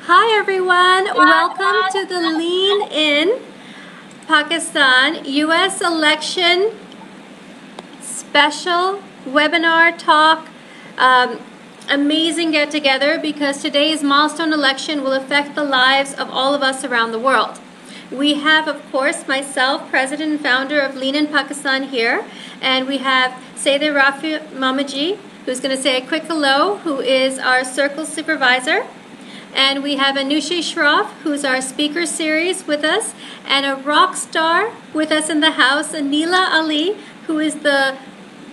Hi everyone, welcome to the Lean In Pakistan US election special webinar talk. Amazing get together because today's milestone election will affect the lives of all of us around the world. We have, of course, myself, president and founder of Lean In Pakistan here, and we have Sayyid Rafi Mamaji, who's going to say a quick hello, who is our circle supervisor. And we have Anusha Shroff, who's our speaker series with us, and a rock star with us in the house, Anila Ali, who is the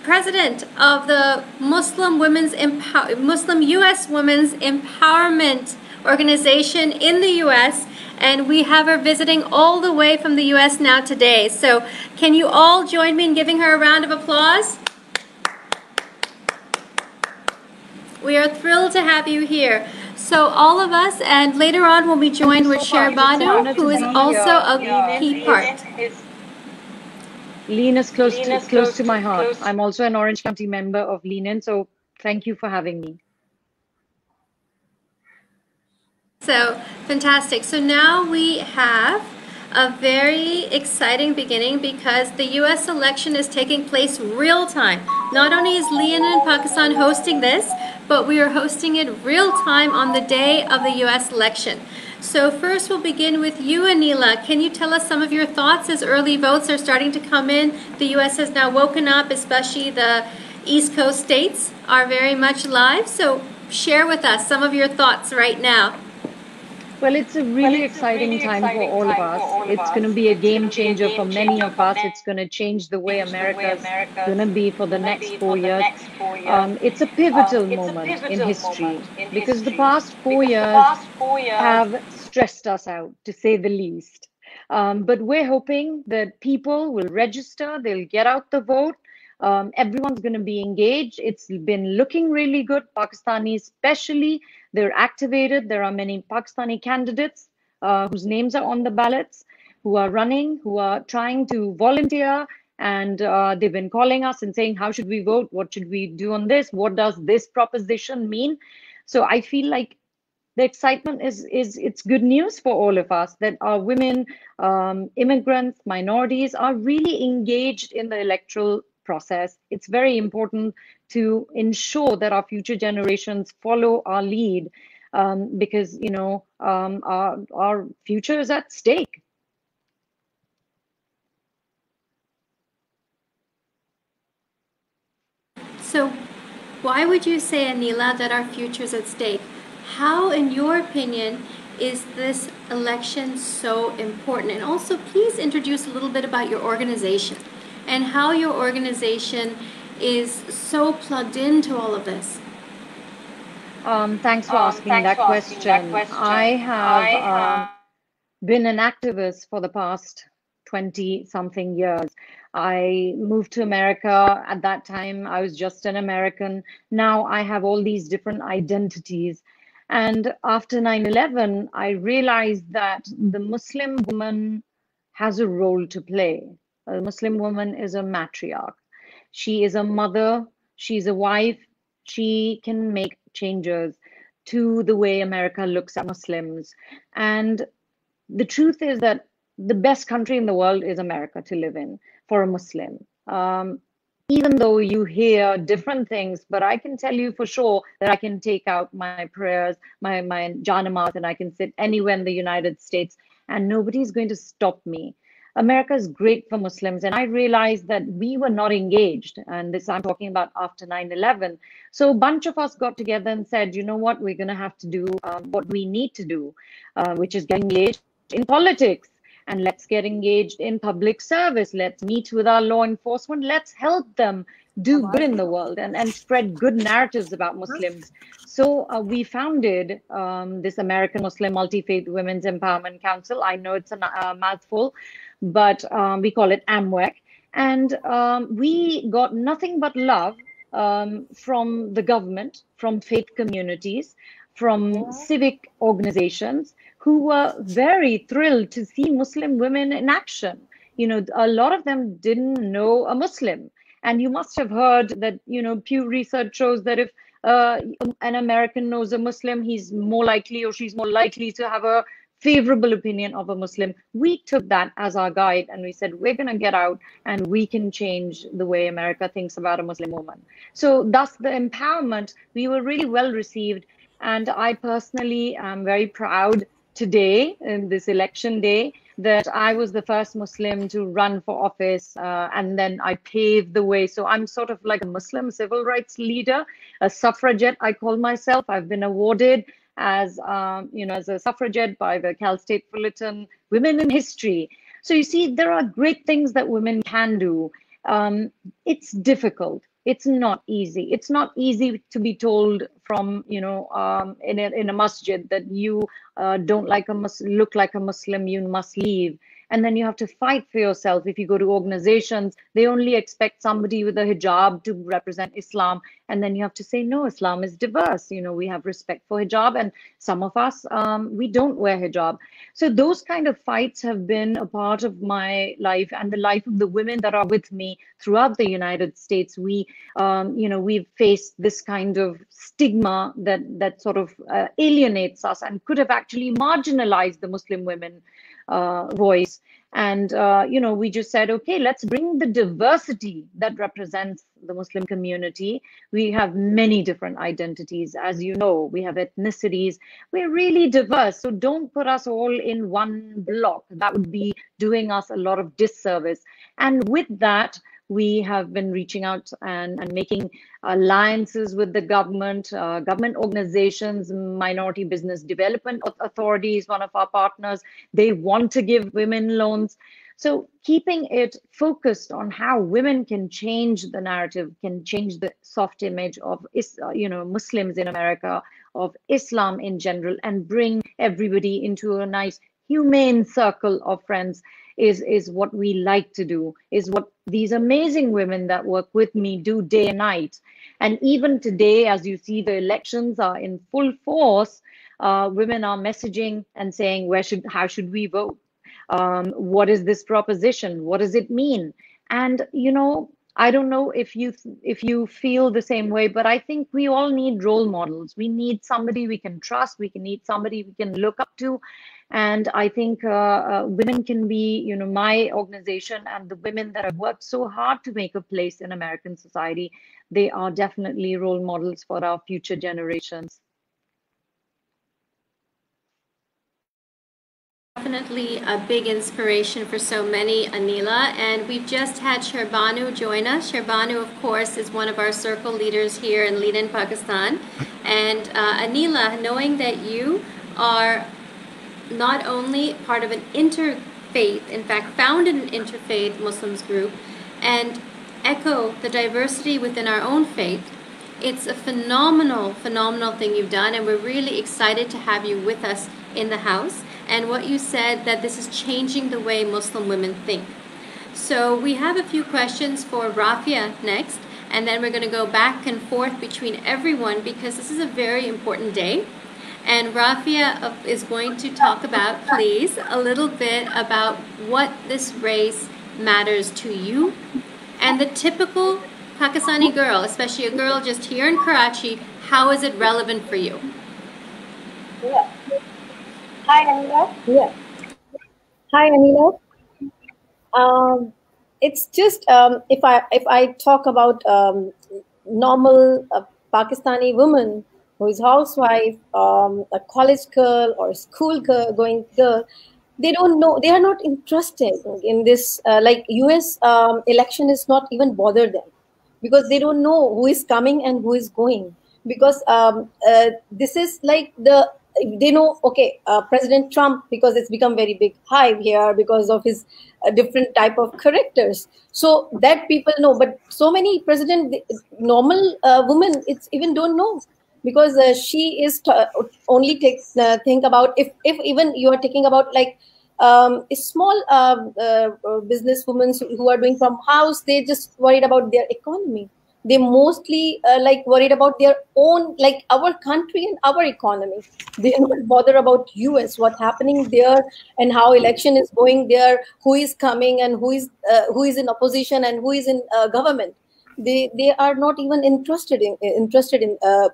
president of the Muslim U.S. Women's Empowerment Organization in the U.S., and we have her visiting all the way from the U.S. now today. So can you all join me in giving her a round of applause? We are thrilled to have you here. So all of us, and later on we'll be joined with Sherbanu, who is also a key part. Lean is close to my heart. I'm also an Orange County member of Lean In, so thank you for having me. So fantastic. So now we have a very exciting beginning because the U.S. election is taking place real time. Not only is Lean In Pakistan hosting this, but we are hosting it real time on the day of the U.S. election. So first we'll begin with you, Anila. Can you tell us some of your thoughts as early votes are starting to come in? The U.S. has now woken up, especially the East Coast states are very much live. So share with us some of your thoughts right now. Well, it's a really exciting time for all of us. It's going to be a game changer for many of us. It's going to change the way America is going to be for the next 4 years. It's a pivotal moment in history because the past 4 years have stressed us out, to say the least. But we're hoping that people will register, they'll get out the vote. Everyone's going to be engaged. It's been looking really good. Pakistanis especially, they're activated. There are many Pakistani candidates whose names are on the ballots, who are running, who are trying to volunteer, and they've been calling us and saying, how should we vote? What should we do on this? What does this proposition mean? So I feel like the excitement is it's good news for all of us that our women, immigrants, minorities are really engaged in the electoral process. It's very important to ensure that our future generations follow our lead because, you know, our future is at stake. So why would you say, Anila, that our future is at stake? How, in your opinion, is this election so important? And also, please introduce a little bit about your organization and how your organization is so plugged into all of this. Thanks for asking that question. I have been an activist for the past 20-something years. I moved to America. At that time, I was just an American. Now I have all these different identities. And after 9/11, I realized that the Muslim woman has a role to play. A Muslim woman is a matriarch. She is a mother, she's a wife, she can make changes to the way America looks at Muslims. And the truth is that the best country in the world is America to live in for a Muslim. Even though you hear different things, but I can tell you for sure that I can take out my prayers, my janamas, and I can sit anywhere in the United States and nobody's going to stop me. America is great for Muslims, and I realized that we were not engaged, and this I'm talking about after 9/11. So a bunch of us got together and said, you know what, we're going to have to do what we need to do, which is get engaged in politics. And let's get engaged in public service. Let's meet with our law enforcement. Let's help them do good in the world and spread good narratives about Muslims. So we founded this American Muslim Multi-Faith Women's Empowerment Council. I know it's a mouthful, but we call it AMWEC. And we got nothing but love from the government, from faith communities, from civic organizations, who were very thrilled to see Muslim women in action. You know, a lot of them didn't know a Muslim. And you must have heard that, you know, Pew Research shows that if an American knows a Muslim, he's more likely or she's more likely to have a favorable opinion of a Muslim. We took that as our guide and we said, we're going to get out and we can change the way America thinks about a Muslim woman. So thus the empowerment, we were really well received. And I personally am very proud today, in this election day, that I was the first Muslim to run for office, and then I paved the way. So I'm sort of like a Muslim civil rights leader, a suffragette, I call myself. I've been awarded as as a suffragette by the Cal State Fullerton Women in History. So you see, there are great things that women can do. It's difficult. It's not easy. It's not easy to be told from, in a masjid that you don't look like a Muslim, you must leave. And then you have to fight for yourself. If you go to organizations, they only expect somebody with a hijab to represent Islam. And then you have to say, no, Islam is diverse. We have respect for hijab. And some of us, we don't wear hijab. So those kind of fights have been a part of my life and the life of the women that are with me throughout the United States. We've faced this kind of stigma that sort of alienates us and could have actually marginalized the Muslim women voice. And, we just said, okay, let's bring the diversity that represents the Muslim community. We have many different identities. As you know, we have ethnicities. We're really diverse. So don't put us all in one block. That would be doing us a lot of disservice. And with that, we have been reaching out and making alliances with the government organizations. Minority Business Development Authority is one of our partners. They want to give women loans. So keeping it focused on how women can change the narrative, can change the soft image of Muslims in America, of Islam in general, and bring everybody into a nice humane circle of friends is what we like to do, is what these amazing women that work with me do day and night. And even today, as you see, the elections are in full force. Women are messaging and saying, how should we vote? What is this proposition? What does it mean? And, I don't know if you feel the same way, but I think we all need role models. We need somebody we can trust. We need somebody we can look up to. And I think women can be, my organization and the women that have worked so hard to make a place in American society, they are definitely role models for our future generations. Definitely a big inspiration for so many, Anila. And we've just had Sherbanu join us. Sherbanu, of course, is one of our circle leaders here in Lead in Pakistan. And Anila, knowing that you are not only part of an interfaith, in fact, founded an interfaith Muslims group, and echo the diversity within our own faith, it's a phenomenal thing you've done, and we're really excited to have you with us in the house. And what you said, that this is changing the way Muslim women think. So we have a few questions for Rafia next, and then we're going to go back and forth between everyone because this is a very important day. And Rafia is going to talk about, please, a little bit about what this race matters to you and the typical Pakistani girl, especially a girl just here in Karachi, how is it relevant for you? Yeah. Hi, Anila. Yeah. Hi, Anila. It's just if I talk about normal Pakistani woman who is housewife, a college girl or a school going girl, they don't know. They are not interested in this. Like U.S. Election is not even bother them because they don't know who is coming and who is going. Because this is like they know, okay, President Trump, because it's become very big hype here because of his different type of characters. So that people know, but so many normal women, it's even don't know because she is only think about if even you are talking about like a small business women who are doing from house, they just worried about their economy. They mostly like worried about their own, like our country and our economy. They are not bother about US, what's happening there and how election is going there, who is coming and who is in opposition and who is in government. They are not even interested in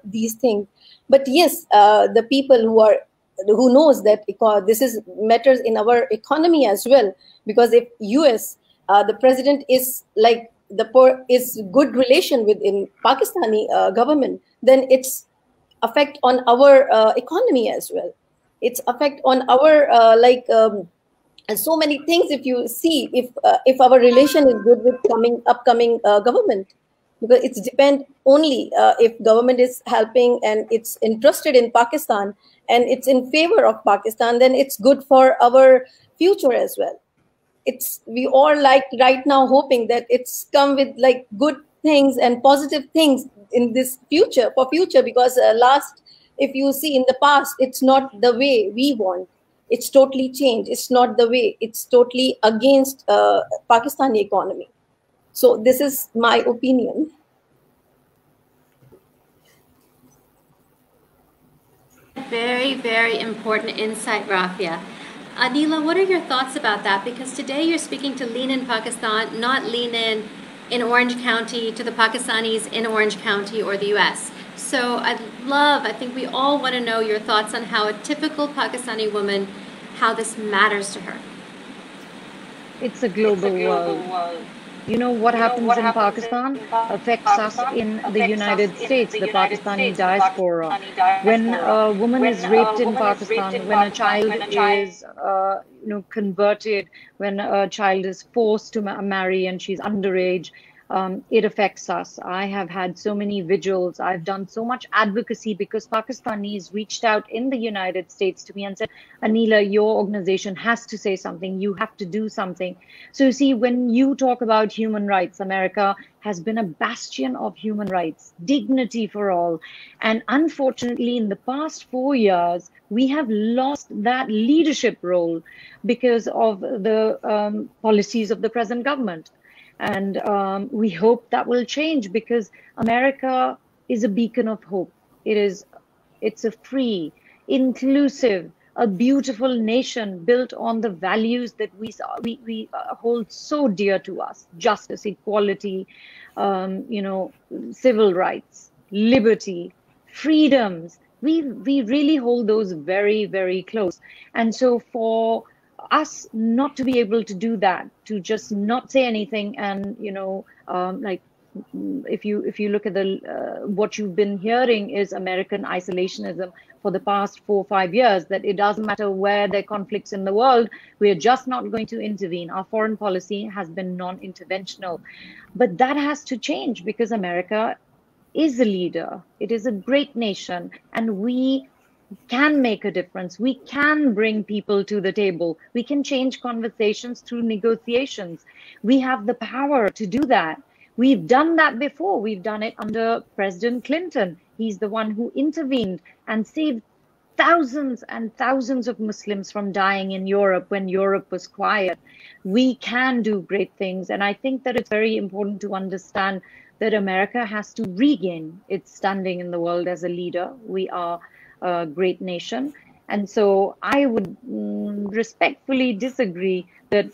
these things. But yes, the people who knows that this is matters in our economy as well, because if US, the president is like is good relation with in Pakistani government, then it's affect on our economy as well. It's affect on our and so many things. If you see, if our relation is good with upcoming government, because it's depend only if government is helping and it's interested in Pakistan and it's in favor of Pakistan, then it's good for our future as well. It's we all like right now hoping that it's come with like good things and positive things in this future for future, because last, if you see in the past, it's not the way we want. It's totally changed. It's not the way. It's totally against Pakistani economy. So this is my opinion. Very, very important insight, Rafia. Anila, what are your thoughts about that? Because today you're speaking to Lean in Pakistan, not Lean in Orange County, to the Pakistanis in Orange County or the US. So I think we all want to know your thoughts on how a typical Pakistani woman, how this matters to her. It's a global world. You know, what happens in Pakistan affects us in the United States, the Pakistani diaspora. When a woman is raped in Pakistan, when a child is, converted, when a child is forced to marry and she's underage, it affects us. I have had so many vigils. I've done so much advocacy because Pakistanis reached out in the United States to me and said, Anila, your organization has to say something. You have to do something. So you see, when you talk about human rights, America has been a bastion of human rights, dignity for all. And unfortunately, in the past 4 years, we have lost that leadership role because of the policies of the present government. And we hope that will change, because America is a beacon of hope. It's a free, inclusive, a beautiful nation built on the values that we hold so dear to us: justice, equality, civil rights, liberty, freedoms. We really hold those very, very close. And so for us not to be able to do that, to just not say anything, and if you look at the what you've been hearing is American isolationism for the past 4 or 5 years, that it doesn't matter where there are conflicts in the world, we are just not going to intervene. Our foreign policy has been non-interventional, but that has to change, because America is a leader. It is a great nation, and we can make a difference. We can bring people to the table. We can change conversations through negotiations. We have the power to do that. We've done that before. We've done it under President Clinton. He's the one who intervened and saved thousands and thousands of Muslims from dying in Europe when Europe was quiet. We can do great things. And I think that it's very important to understand that America has to regain its standing in the world as a leader. We are a great nation. And so I would respectfully disagree that,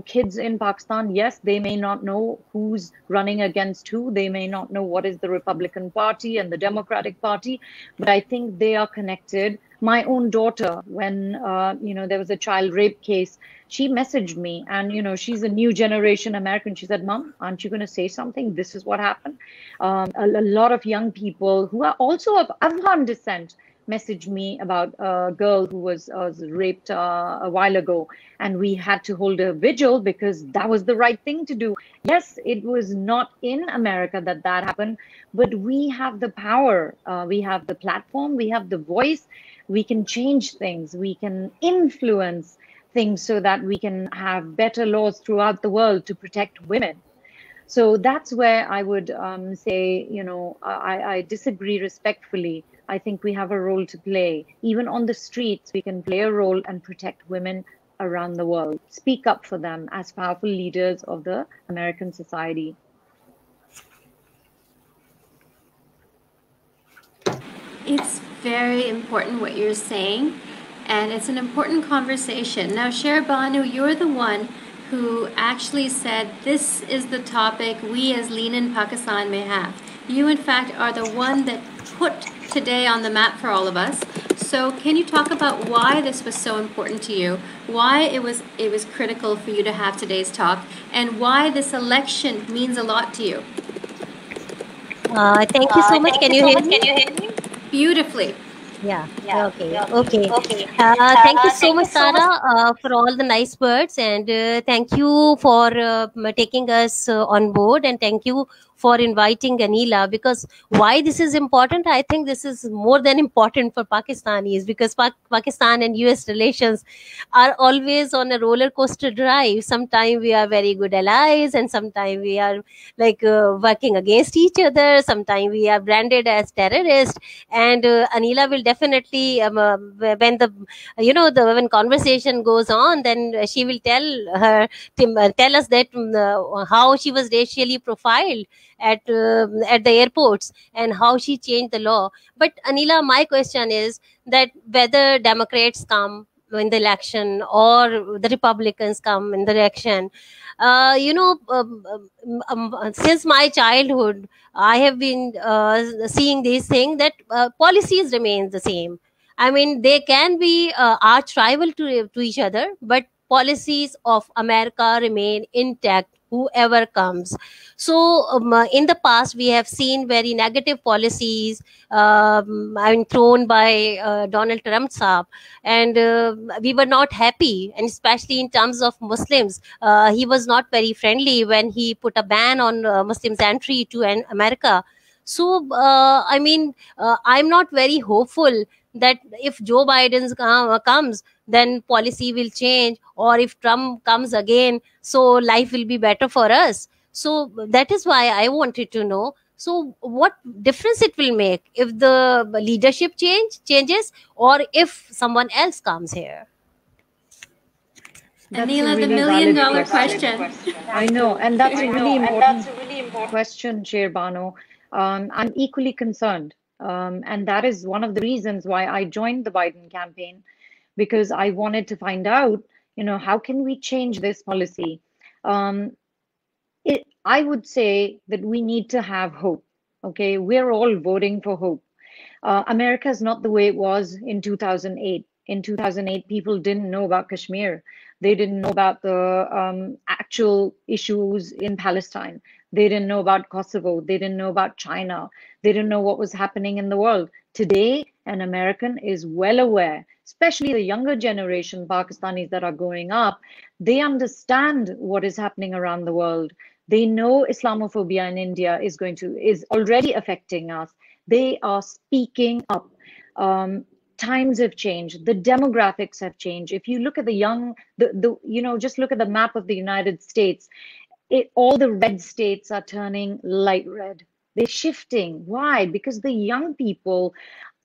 kids in Pakistan, yes, they may not know who's running against who. They may not know what is the Republican Party and the Democratic Party, but I think they are connected. My own daughter, when, there was a child rape case, she messaged me, and, she's a new generation American. She said, Mom, aren't you going to say something? This is what happened. A lot of young people who are also of Afghan descent messaged me about a girl who was raped a while ago, and we had to hold a vigil because that was the right thing to do. Yes, it was not in America that happened, but we have the power, we have the platform, we have the voice, we can change things, we can influence things so that we can have better laws throughout the world to protect women. So that's where I would say, I disagree respectfully. I think we have a role to play. Even on the streets, we can play a role and protect women around the world. Speak up for them as powerful leaders of the American society. It's very important what you're saying, and it's an important conversation. Now, Sher Banu, you're the one who actually said this is the topic we as Lean in Pakistan may have. You, in fact, are the one that put today on the map for all of us. So can you talk about why this was so important to you, why it was critical for you to have today's talk, and why this election means a lot to you? Thank you so much. Can you hear me? Beautifully. Yeah. Okay. Thank you so much, Tara, for all the nice words, and thank you for taking us on board, and thank you for inviting Anila. Because why this is important, I think this is more than important for Pakistanis, because Pakistan and US relations are always on a roller coaster drive. Sometimes we are very good allies, and sometimes we are like working against each other. Sometimes we are branded as terrorists, and Anila will definitely when the when conversation goes on, then she will tell us that how she was racially profiled at the airports and how she changed the law. But Anila, my question is that whether Democrats come in the election or the Republicans come in the election, since my childhood, I have been seeing this thing that policies remain the same. I mean, they can be arch rival to each other, but policies of America remain intact, whoever comes. So, in the past, we have seen very negative policies, thrown by Donald Trump, saab, and we were not happy, and especially in terms of Muslims. He was not very friendly when he put a ban on Muslims' entry to America. So, I'm not very hopeful that if Joe Biden comes, then policy will change, or if Trump comes again, so life will be better for us. So that is why I wanted to know. So what difference it will make if the leadership changes, or if someone else comes here? Anila, the million-dollar question. I know, and that's a really important question, Sherbano. I'm equally concerned. And that is one of the reasons why I joined the Biden campaign, because I wanted to find out, how can we change this policy? I would say that we need to have hope. Okay, we're all voting for hope. America is not the way it was in 2008. In 2008, people didn't know about Kashmir. They didn't know about the actual issues in Palestine. They didn't know about Kosovo. They didn't know about China. They didn't know what was happening in the world. Today, an American is well aware, especially the younger generation, Pakistanis that are growing up. They understand what is happening around the world. They know Islamophobia in India is already affecting us. They are speaking up. Times have changed. The demographics have changed. If you look at just look at the map of the United States, all the red states are turning light red. They're shifting. Why? Because the young people,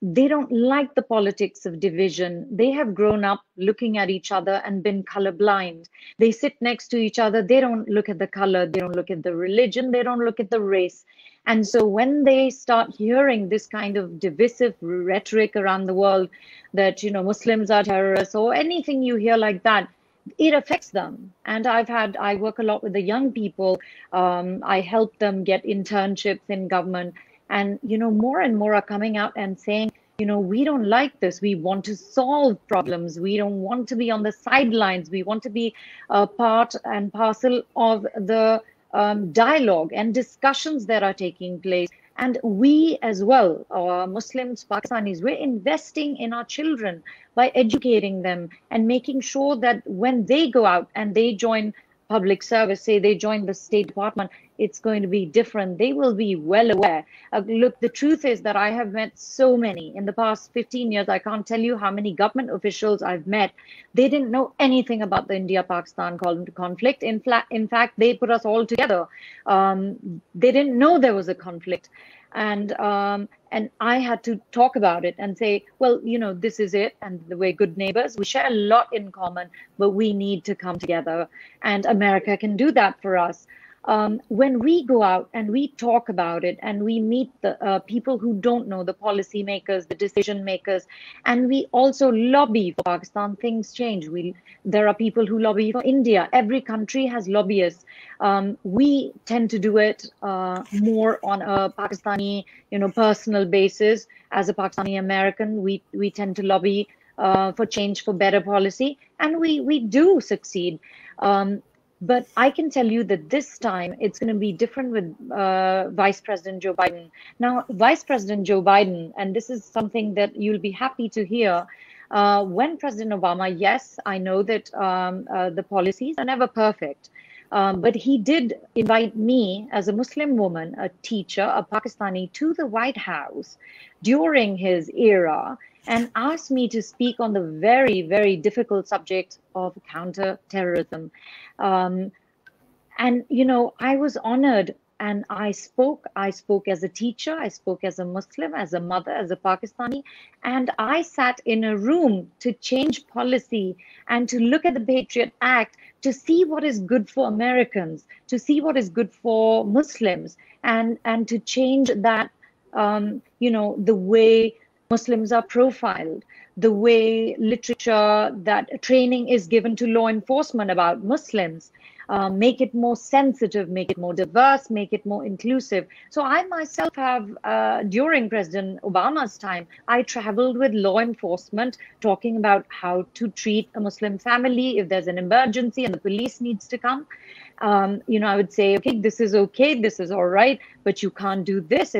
they don't like the politics of division. They have grown up looking at each other and been colorblind. They sit next to each other. They don't look at the color. They don't look at the religion. They don't look at the race. And so when they start hearing this kind of divisive rhetoric around the world that, Muslims are terrorists or anything you hear like that, it affects them. And I work a lot with the young people. I help them get internships in government. And, more and more are coming out and saying, we don't like this. We want to solve problems. We don't want to be on the sidelines. We want to be a part and parcel of the dialogue and discussions that are taking place. And we as well, Muslims, Pakistanis, we're investing in our children by educating them and making sure that when they go out and they join public service, say they join the State Department, it's going to be different. They will be well aware. Look, the truth is that I have met so many in the past 15 years. I can't tell you how many government officials I've met. They didn't know anything about the India-Pakistan conflict. In fact, they put us all together. They didn't know there was a conflict. And I had to talk about it and say, well, this is it. And we're good neighbors. We share a lot in common, but we need to come together. And America can do that for us. When we go out and we talk about it and we meet the people who don't know, the policy makers, the decision makers, and we also lobby for Pakistan, things change. There are people who lobby for India. Every country has lobbyists. We tend to do it more on a Pakistani, personal basis. As a Pakistani American, we tend to lobby for change, for better policy, and we do succeed. But I can tell you that this time it's going to be different with Vice President Joe Biden. Now, Vice President Joe Biden, and this is something that you'll be happy to hear, when President Obama, yes, I know that the policies are never perfect, but he did invite me as a Muslim woman, a teacher, a Pakistani, to the White House during his era and asked me to speak on the very, very difficult subject of counterterrorism. And, I was honored and I spoke as a teacher, I spoke as a Muslim, as a mother, as a Pakistani, and I sat in a room to change policy and to look at the Patriot Act, to see what is good for Americans, to see what is good for Muslims, and to change that, the way Muslims are profiled, the way literature, that training is given to law enforcement about Muslims, make it more sensitive, make it more diverse, make it more inclusive. So I myself have, during President Obama's time, I traveled with law enforcement talking about how to treat a Muslim family if there's an emergency and the police needs to come. I would say, okay, this is all right, but you can't do this.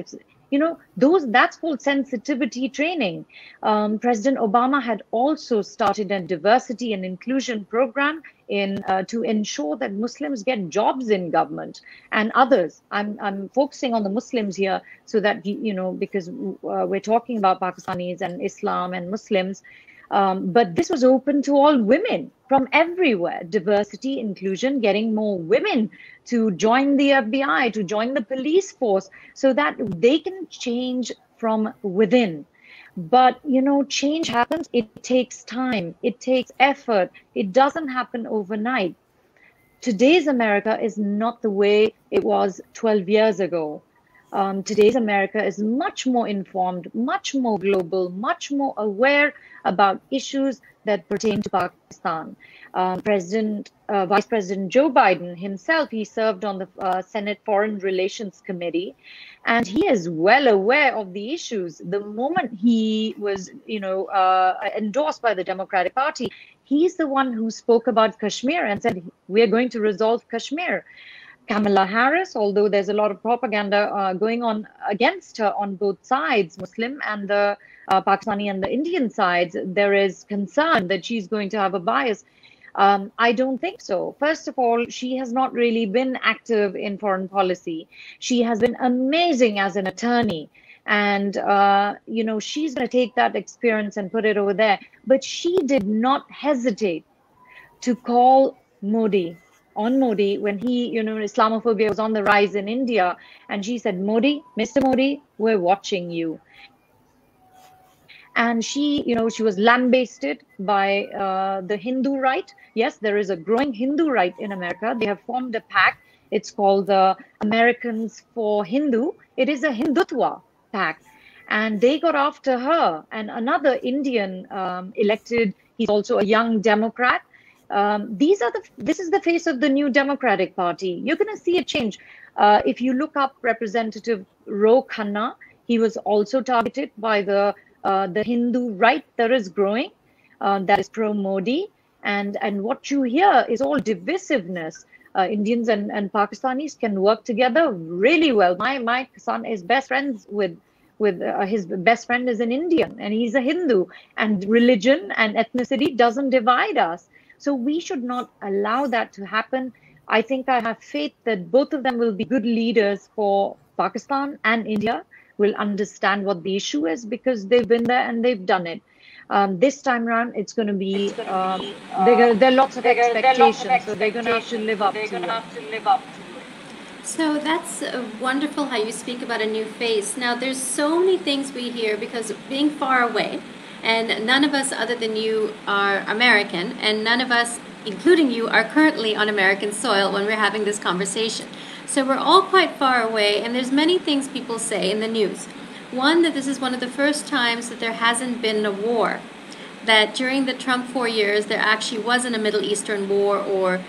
That's called sensitivity training. President Obama had also started a diversity and inclusion program to ensure that Muslims get jobs in government and others. I'm focusing on the Muslims here so that, because we're talking about Pakistanis and Islam and Muslims, but this was open to all women from everywhere. Diversity, inclusion, getting more women to join the FBI, to join the police force so that they can change from within. But, change happens. It takes time. It takes effort. It doesn't happen overnight. Today's America is not the way it was 12 years ago. Today's America is much more informed, much more global, much more aware about issues that pertain to Pakistan. Vice President Joe Biden himself, he served on the Senate Foreign Relations Committee, and he is well aware of the issues. The moment he was, endorsed by the Democratic Party, he's the one who spoke about Kashmir and said, we're going to resolve Kashmir. Kamala Harris, although there's a lot of propaganda going on against her on both sides, Muslim and the Pakistani and the Indian sides, there is concern that she's going to have a bias. I don't think so. First of all, she has not really been active in foreign policy. She has been amazing as an attorney. And, she's going to take that experience and put it over there. But she did not hesitate to call Modi when he, Islamophobia was on the rise in India. And she said, Mr. Modi, we're watching you. And she was lambasted by the Hindu right. Yes, there is a growing Hindu right in America. They have formed a pact. It's called the Americans for Hindu. It is a Hindutva pact. And they got after her. And another Indian elected, he's also a young Democrat. This is the face of the new Democratic Party. You're going to see a change. If you look up Representative Ro Khanna, he was also targeted by the Hindu right that is growing, that is pro-Modi. And what you hear is all divisiveness. Indians and Pakistanis can work together really well. My son is best friends with his best friend is an Indian and he's a Hindu, and religion and ethnicity doesn't divide us. So we should not allow that to happen. I think I have faith that both of them will be good leaders for Pakistan and India, will understand what the issue is because they've been there and they've done it. This time around, it's going to be, there are lots of expectations, so they're going to have to live up to it. So that's wonderful how you speak about a new face. Now, there's so many things we hear because being far away, and none of us other than you are American, and none of us, including you, are currently on American soil when we're having this conversation. So we're all quite far away, and there's many things people say in the news. One, that this is one of the first times that there hasn't been a war, that during the Trump 4 years there actually wasn't a Middle Eastern war or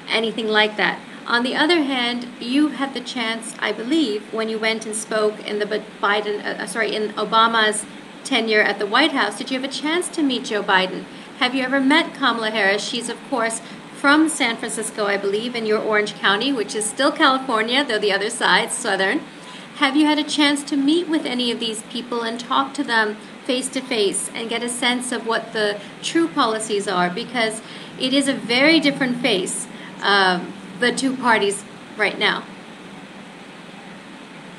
anything like that. On the other hand, you had the chance, I believe, when you went and spoke in the in Obama's tenure at the White House, did you have a chance to meet Joe Biden? Have you ever met Kamala Harris? She's, of course, from San Francisco, I believe, in your Orange County, which is still California, though the other side, southern. Have you had a chance to meet with any of these people and talk to them face to face and get a sense of what the true policies are? Because it is a very different face, the two parties right now.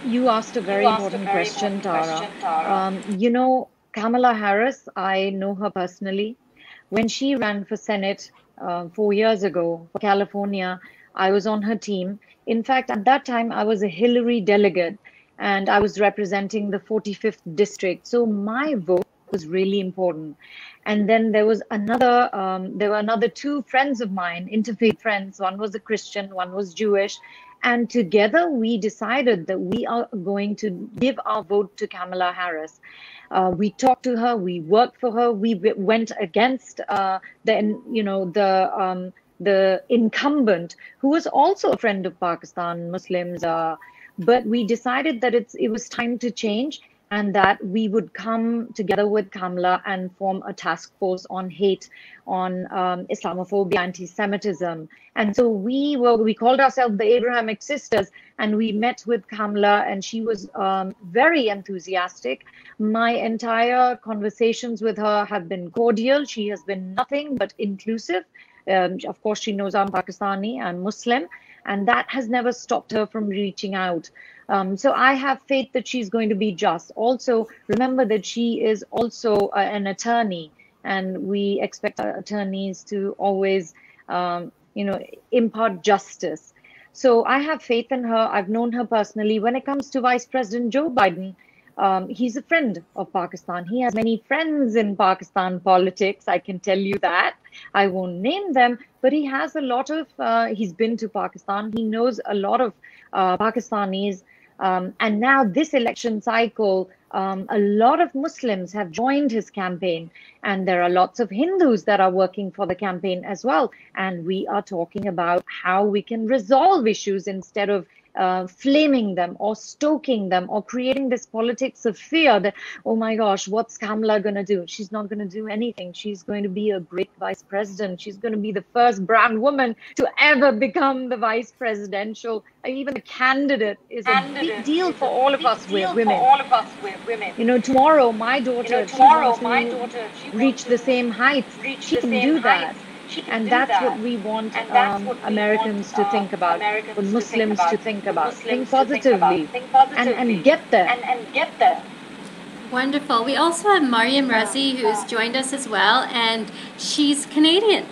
You asked a very important question, Tara. You know, Kamala Harris, I know her personally. When she ran for Senate 4 years ago for California, I was on her team. In fact, at that time, I was a Hillary delegate and I was representing the 45th district. So my vote was really important. And then there were another two friends of mine, interfaith friends. One was a Christian, one was Jewish. And together we decided that we are going to give our vote to Kamala Harris. We talked to her, we worked for her, we went against the incumbent, who was also a friend of Pakistan, Muslims. But we decided that it was time to change, and that we would come together with Kamala and form a task force on hate, on Islamophobia, anti-Semitism. And so we called ourselves the Abrahamic Sisters, and we met with Kamala, and she was very enthusiastic. My entire conversations with her have been cordial. She has been nothing but inclusive. Of course, she knows I'm Pakistani, I'm Muslim, and that has never stopped her from reaching out. So I have faith that she's going to be just. Also, remember that she is also an attorney, and we expect our attorneys to always, impart justice. So I have faith in her. I've known her personally. When it comes to Vice President Joe Biden, he's a friend of Pakistan. He has many friends in Pakistan politics, I can tell you that. I won't name them, but he has a lot of, he's been to Pakistan. He knows a lot of Pakistanis. And now this election cycle, a lot of Muslims have joined his campaign, and there are lots of Hindus that are working for the campaign as well. And we are talking about how we can resolve issues instead of flaming them or stoking them or creating this politics of fear that, oh my gosh, what's Kamala going to do? She's not going to do anything. She's going to be a great vice president. She's going to be the first brown woman to ever become the vice presidential. Even the candidate is a big deal for all of us women. You know, tomorrow my daughter, she wants to reach the same heights. She can do that. And that's what we want Americans to think about, for Muslims to think about. Think positively and get there. Wonderful. We also have Mariam Razi, who's joined us as well, and she's Canadian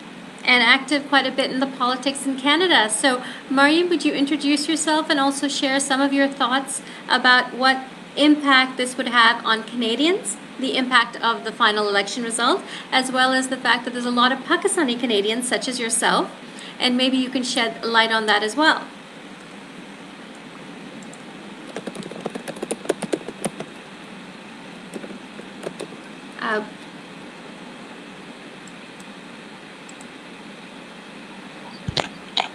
and active quite a bit in the politics in Canada. So, Mariam, would you introduce yourself and also share some of your thoughts about what impact this would have on Canadians, the impact of the final election result, as well as the fact that there's a lot of Pakistani Canadians, such as yourself, and maybe you can shed light on that as well.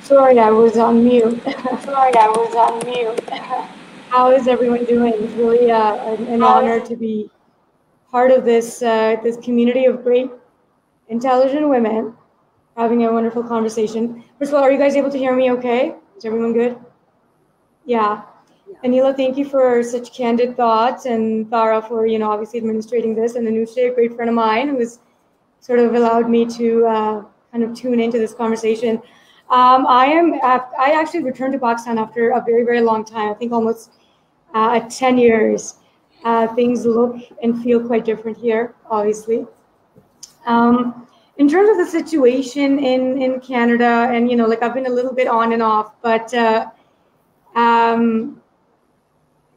Sorry, I was on mute. How is everyone doing? It's really an honor to be part of this this community of great, intelligent women having a wonderful conversation. First of all, are you guys able to hear me okay? Is everyone good? Yeah. Anila, thank you for such candid thoughts, and Tara for, obviously administrating this, and Anusha, a great friend of mine, who has sort of allowed me to kind of tune into this conversation. I actually returned to Pakistan after a very, very long time. I think almost 10 years. Things look and feel quite different here, obviously. In terms of the situation in Canada, and I've been a little bit on and off, but the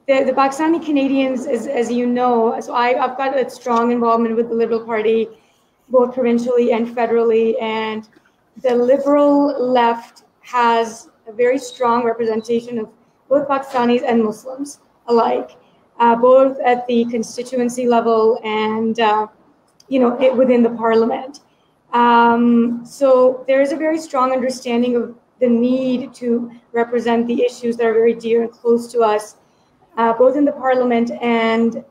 Pakistani Canadians, as you know, so I've got a strong involvement with the Liberal Party, both provincially and federally, and the Liberal left has a very strong representation of both Pakistanis and Muslims alike, both at the constituency level and within the parliament. So there is a very strong understanding of the need to represent the issues that are very dear and close to us, both in the parliament and,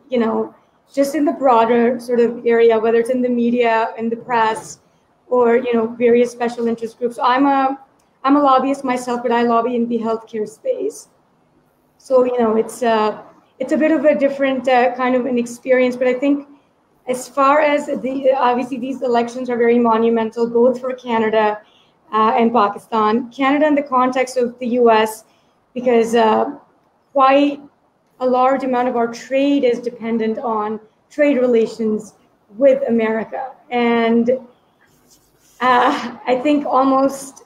just in the broader sort of area, whether it's in the media, in the press, or, various special interest groups. So I'm a lobbyist myself, but I lobby in the healthcare space. So, it's a bit of a different kind of an experience, but I think as far as obviously these elections are very monumental, both for Canada and Pakistan. Canada in the context of the US, because quite a large amount of our trade is dependent on trade relations with America. And I think almost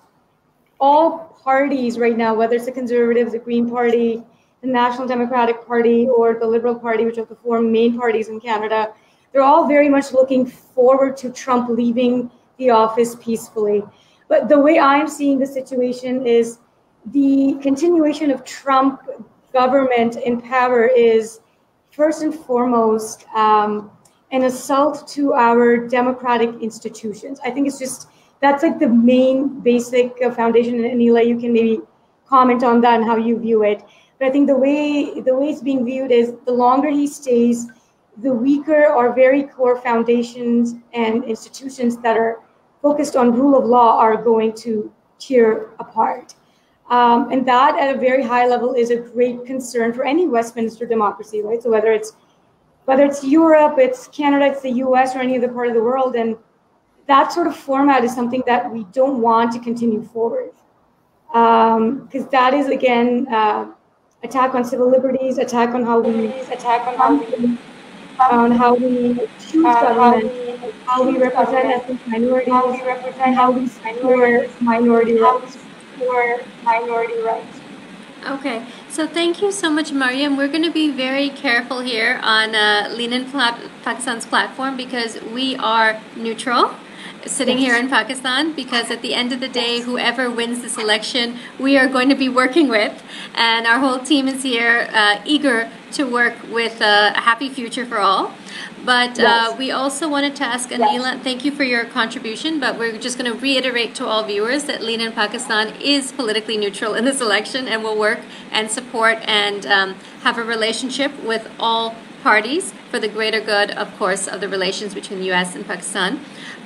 all parties right now, whether it's the Conservatives, the Green Party, the National Democratic Party, or the Liberal Party, which are the four main parties in Canada, they're all very much looking forward to Trump leaving the office peacefully. But the way I'm seeing the situation is the continuation of Trump government in power is first and foremost an assault to our democratic institutions. I think that's like the main basic foundation. And Anila, you can maybe comment on that and how you view it. But I think the way it's being viewed is the longer he stays, the weaker our very core foundations and institutions that are focused on rule of law are going to tear apart. And that at a very high level is a great concern for any Westminster democracy, right? So whether it's Europe, it's Canada, it's the US, or any other part of the world, and that sort of format is something that we don't want to continue forward. Because that is, again, attack on civil liberties, attack on how we choose government, how we represent ethnic minorities, and how we secure minority rights. Okay, so thank you so much, Mariam. We're going to be very careful here on Lean In Pakistan's platform because we are neutral sitting here in Pakistan, because at the end of the day, whoever wins this election, we are going to be working with, and our whole team is here eager to work with a happy future for all. But we also wanted to ask Anila, thank you for your contribution, but we're just going to reiterate to all viewers that Lean In Pakistan is politically neutral in this election and will work and support and have a relationship with all parties for the greater good, of course, of the relations between the US and Pakistan.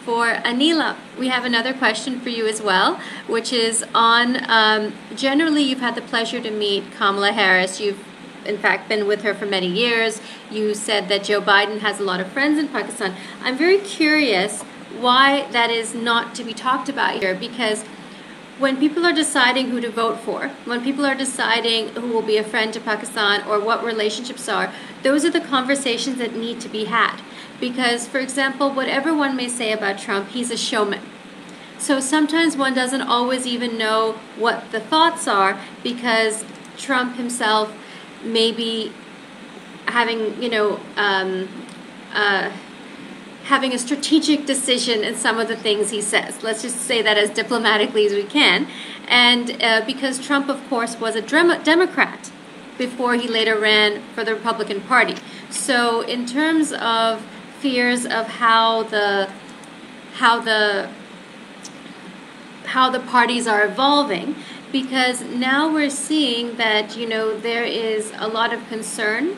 For Anila, we have another question for you as well, which is on, generally you've had the pleasure to meet Kamala Harris. You've in fact been with her for many years. You said that Joe Biden has a lot of friends in Pakistan. I'm very curious why that is not to be talked about here, because when people are deciding who to vote for, when people are deciding who will be a friend to Pakistan or what relationships are, those are the conversations that need to be had. Because, for example, whatever one may say about Trump, he's a showman. So sometimes one doesn't always even know what the thoughts are, because Trump himself may be having, having a strategic decision in some of the things he says. Let's just say that as diplomatically as we can. And because Trump, of course, was a Democrat before he later ran for the Republican Party. So in terms of fears of how the parties are evolving, because now we're seeing that, there is a lot of concern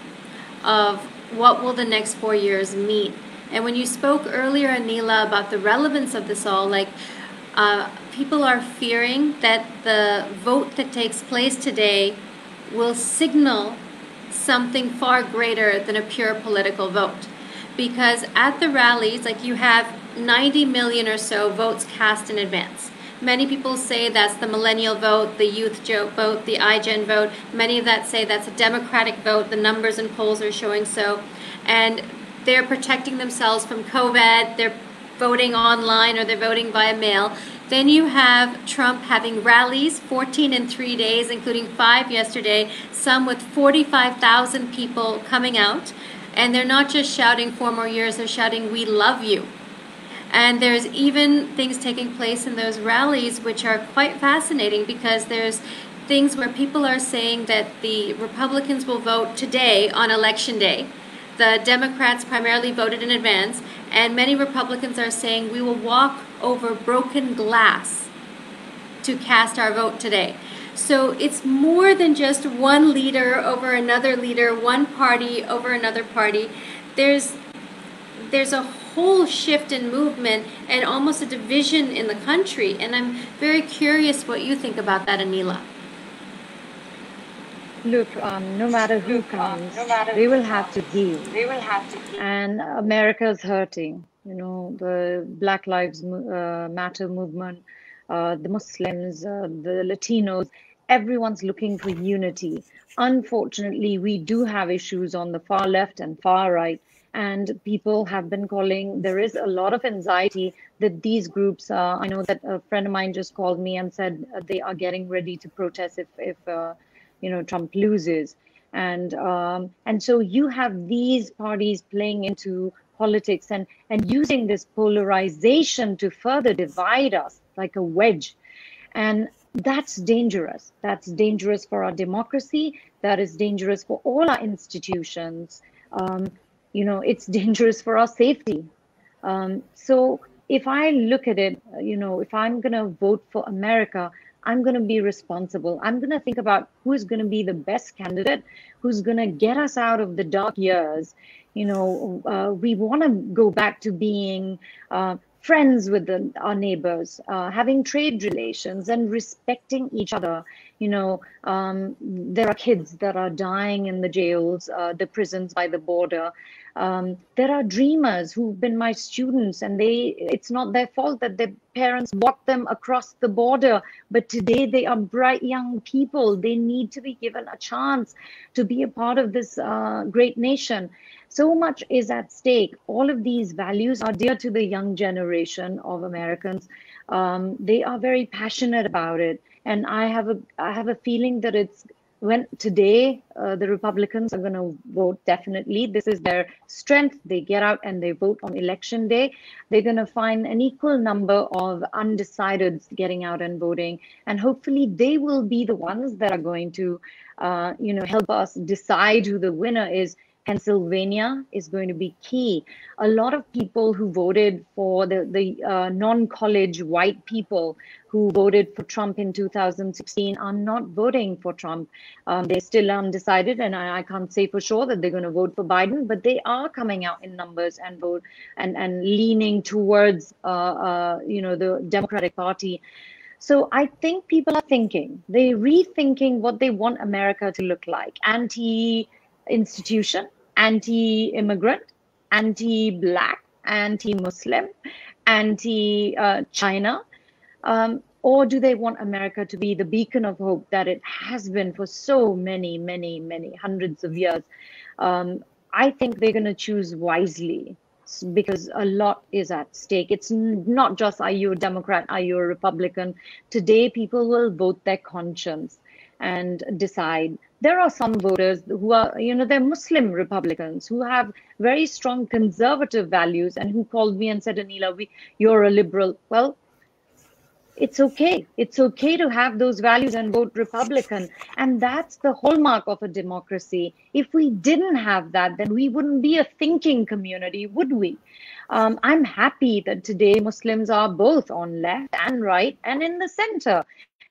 of what will the next 4 years mean. And when you spoke earlier, Anila, about the relevance of this all, people are fearing that the vote that takes place today will signal something far greater than a pure political vote. Because at the rallies, you have 90 million or so votes cast in advance. Many people say that's the millennial vote, the youth vote, the iGen vote. Many of that say that's a Democratic vote. The numbers and polls are showing so. And they're protecting themselves from COVID. They're voting online or they're voting via mail. Then you have Trump having rallies, 14 in 3 days, including 5 yesterday, some with 45,000 people coming out. And they're not just shouting 4 more years, they're shouting, "We love you." And there's even things taking place in those rallies which are quite fascinating, because there's things where people are saying that the Republicans will vote today on election day. The Democrats primarily voted in advance, and many Republicans are saying we will walk over broken glass to cast our vote today. So it's more than just one leader over another leader, one party over another party. There's a whole shift in movement and almost a division in the country. And I'm very curious what you think about that, Anila. Look, no matter who comes, they will have to heal. And America's hurting. You know, the Black Lives Matter movement, the Muslims, the Latinos, everyone's looking for unity. Unfortunately, we do have issues on the far left and far right. And people have been calling, there is a lot of anxiety that these groups, I know that a friend of mine just called me and said they are getting ready to protest if you know, Trump loses. And so you have these parties playing into politics and using this polarization to further divide us like a wedge. And that's dangerous. That's dangerous for our democracy. That is dangerous for all our institutions. You know, it's dangerous for our safety. So if I look at it, you know, if I'm going to vote for America, I'm going to be responsible. I'm going to think about who's going to be the best candidate, who's going to get us out of the dark years. You know, we want to go back to being friends with our neighbors, having trade relations and respecting each other. You know, there are kids that are dying in the jails, the prisons by the border. There are dreamers who've been my students, and it's not their fault that their parents walked them across the border, but today they are bright young people. They need to be given a chance to be a part of this great nation. So much is at stake. All of these values are dear to the young generation of Americans. They are very passionate about it. And I have a feeling that when today the Republicans are going to vote, definitely. This is their strength. They get out and they vote on election day. They're going to find an equal number of undecideds getting out and voting. And hopefully they will be the ones that are going to you know, help us decide who the winner is. Pennsylvania is going to be key. A lot of people who voted for the non-college white people who voted for Trump in 2016 are not voting for Trump. They're still undecided, and I can't say for sure that they're going to vote for Biden, but they are coming out in numbers and vote and leaning towards you know, the Democratic Party. So I think people are thinking, they're rethinking what they want America to look like. Anti-institution, anti-immigrant, anti-Black, anti-Muslim, anti-China? Or do they want America to be the beacon of hope that it has been for so many, many, many hundreds of years? I think they're going to choose wisely because a lot is at stake. It's not just, are you a Democrat, are you a Republican? Today, people will vote their conscience and decide. There are some voters who are, you know, they're Muslim Republicans who have very strong conservative values and who called me and said, Anila, you're a liberal. Well, it's okay. It's okay to have those values and vote Republican. And that's the hallmark of a democracy. If we didn't have that, then we wouldn't be a thinking community, would we? I'm happy that today Muslims are both on left and right and in the center.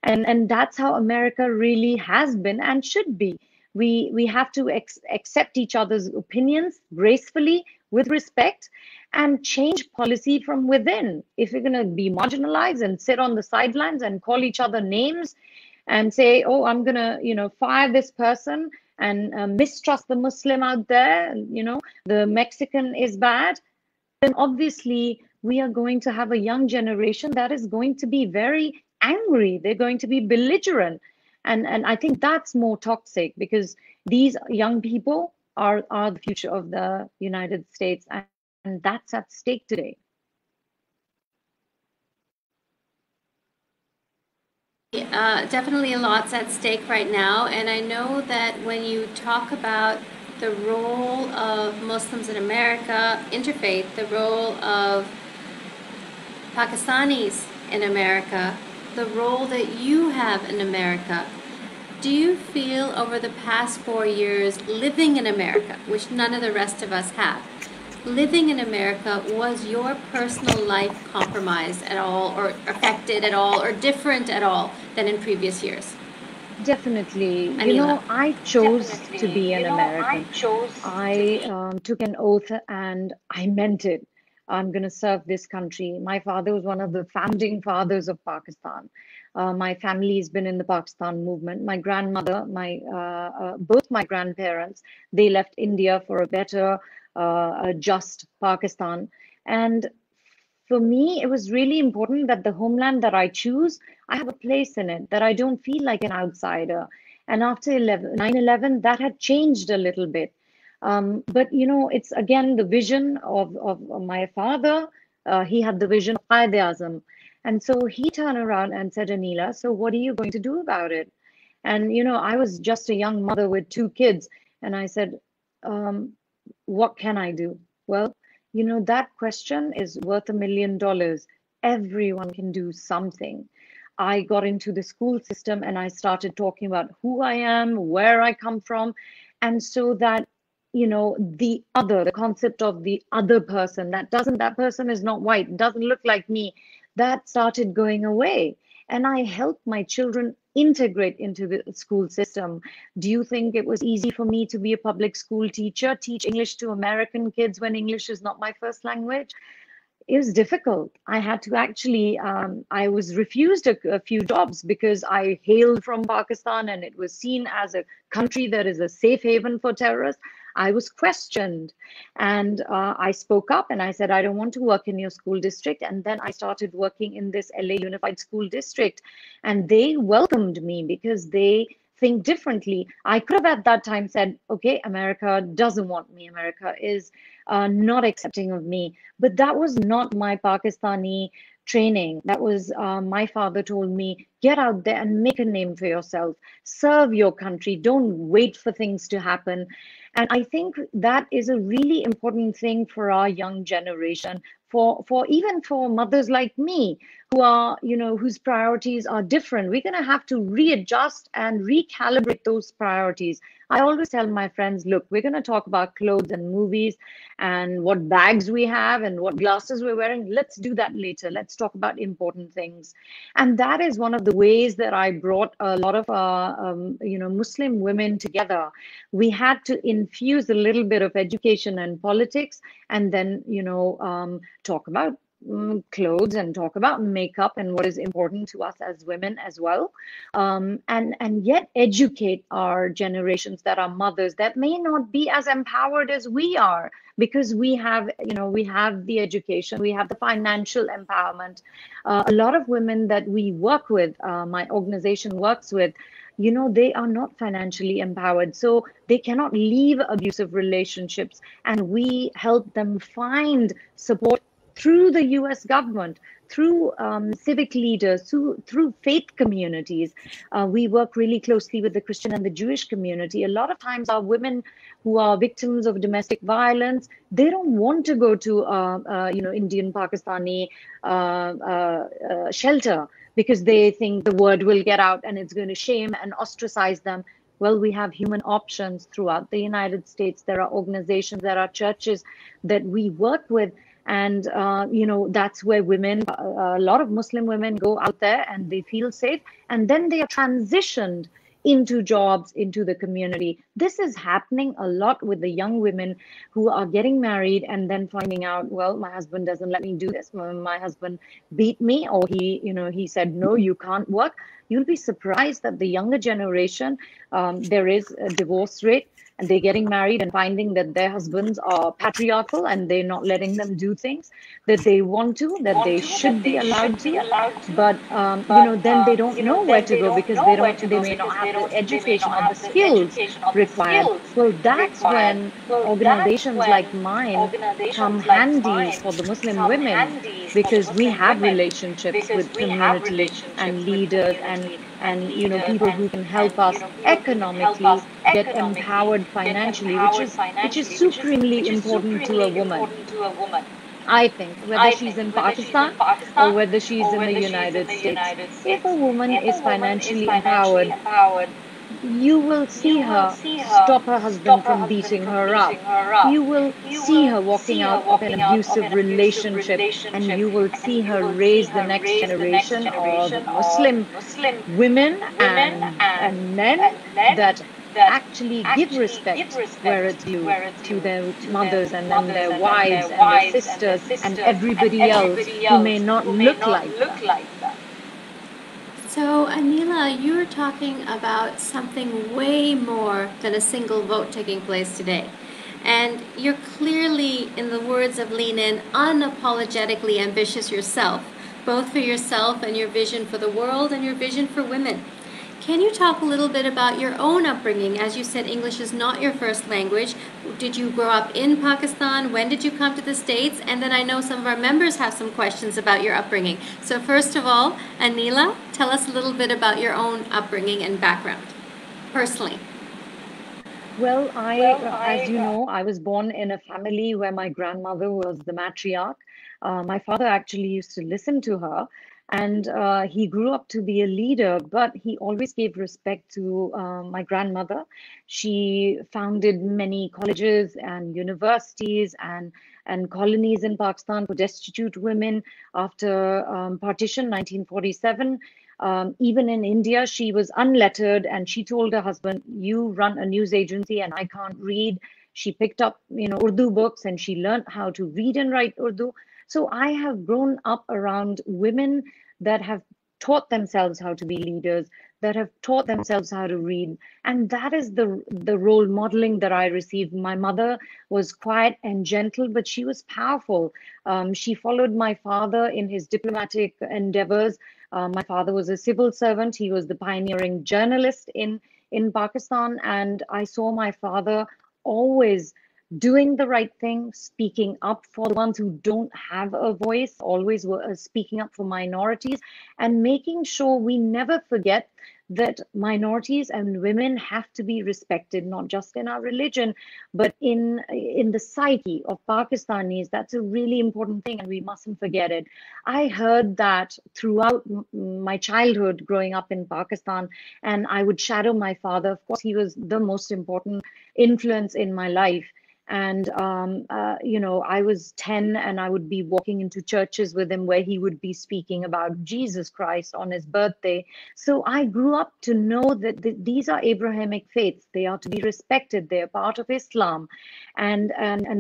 And that's how America really has been and should be. We have to accept each other's opinions gracefully, with respect, and change policy from within. If we're going to be marginalized and sit on the sidelines and call each other names and say, oh, I'm going to, you know, fire this person and mistrust the Muslim out there, you know, the Mexican is bad, then obviously we are going to have a young generation that is going to be very angry. They're going to be belligerent. And I think that's more toxic because these young people are the future of the United States. And that's at stake today. Definitely a lot's at stake right now. And I know that when you talk about the role of Muslims in America, interfaith, the role of Pakistanis in America, the role that you have in America, Do you feel over the past 4 years living in America, which none of the rest of us have, living in America, was your personal life compromised at all, or affected at all, or different at all than in previous years? Definitely. Anila. I chose to be an American. I took an oath and I meant it. I'm going to serve this country. My father was one of the founding fathers of Pakistan. My family has been in the Pakistan movement. My grandmother, both my grandparents, they left India for a better, a just Pakistan. And for me, it was really important that the homeland that I choose, I have a place in it, that I don't feel like an outsider. And after 9/11, that had changed a little bit. But it's again the vision of my father. He had the vision of Qaid Azam. And so he turned around and said, Anila, so what are you going to do about it? And, I was just a young mother with two kids. And I said, um, what can I do? Well, that question is worth $1 million. Everyone can do something. I got into the school system and I started talking about who I am, where I come from. And so that, the concept of the other person, that person is not white, doesn't look like me, that started going away. And I helped my children integrate into the school system. Do you think it was easy for me to be a public school teacher, teach English to American kids when English is not my first language? It was difficult. I had to actually, I was refused a few jobs because I hailed from Pakistan and it was seen as a country that is a safe haven for terrorists. I was questioned and I spoke up and I said, I don't want to work in your school district. And then I started working in this LA Unified School District and they welcomed me because they think differently. I could have at that time said, okay, America doesn't want me. America is not accepting of me. But that was not my Pakistani training. That was my father told me, get out there and make a name for yourself. Serve your country. Don't wait for things to happen. And I think that is a really important thing for our young generation, for even for mothers like me who are, whose priorities are different. We're going to have to readjust and recalibrate those priorities. I always tell my friends, look, we're going to talk about clothes and movies and what bags we have and what glasses we're wearing. Let's do that later. Let's talk about important things. And that is one of the ways that I brought a lot of, Muslim women together. We had to infuse a little bit of education and politics and then, talk about clothes and talk about makeup and what is important to us as women as well, and yet educate our generations that are mothers that may not be as empowered as we are, because we have the education, we have the financial empowerment. A lot of women that we work with, my organization works with, they are not financially empowered, so they cannot leave abusive relationships, and we help them find support through the US government, through civic leaders, through faith communities. We work really closely with the Christian and the Jewish community. A lot of times our women who are victims of domestic violence, they don't want to go to, Indian Pakistani shelter because they think the word will get out and it's going to shame and ostracize them. Well, we have human options throughout the United States. There are organizations, there are churches that we work with. And, that's where women, a lot of Muslim women go out there and they feel safe. And then they are transitioned into jobs, into the community. This is happening a lot with the young women who are getting married and then finding out, well, my husband doesn't let me do this. My husband beat me, or he said, no, you can't work. You'll be surprised that the younger generation, there is a divorce rate. And they're getting married and finding that their husbands are patriarchal and they're not letting them do things that they want to, that they should be allowed to. But, then they don't know where to go because they may not have the education or the skills required. Well, that's when organizations like mine come handy for the Muslim women, because we have relationships with community and leaders and people who can help us economically get empowered financially, which is supremely important to a woman. I think, whether she's in Pakistan or whether she's in the United States, if a woman is financially empowered, You will see her stop her husband from beating her up. You will see her walking out of an abusive relationship, and you will see her raise the next generation of Muslim women and men that actually give respect where it's due to their mothers and then their wives and their sisters and everybody else who may not look like them. So, Anila, you're talking about something way more than a single vote taking place today. And you're clearly, in the words of Lean In, unapologetically ambitious yourself, both for yourself and your vision for the world and your vision for women. Can you talk a little bit about your own upbringing? As you said, English is not your first language. Did you grow up in Pakistan? When did you come to the States? And then I know some of our members have some questions about your upbringing. So first of all, Anila, tell us a little bit about your own upbringing and background, personally. Well, as you know, I was born in a family where my grandmother was the matriarch. My father actually used to listen to her, and he grew up to be a leader, but he always gave respect to my grandmother. She founded many colleges and universities and colonies in Pakistan for destitute women after partition, 1947. Even in India, she was unlettered and she told her husband, "You run a news agency and I can't read." She picked up, Urdu books and she learned how to read and write Urdu. So I have grown up around women that have taught themselves how to be leaders, that have taught themselves how to read. And that is the role modeling that I received. My mother was quiet and gentle, but she was powerful. She followed my father in his diplomatic endeavors. My father was a civil servant. He was the pioneering journalist in Pakistan. And I saw my father always doing the right thing, speaking up for the ones who don't have a voice, always speaking up for minorities, and making sure we never forget that minorities and women have to be respected, not just in our religion, but in the psyche of Pakistanis. That's a really important thing, and we mustn't forget it. I heard that throughout my childhood growing up in Pakistan, and I would shadow my father. Of course, he was the most important influence in my life. And, I was 10 and I would be walking into churches with him where he would be speaking about Jesus Christ on his birthday. So I grew up to know that these are Abrahamic faiths. They are to be respected. They are part of Islam, and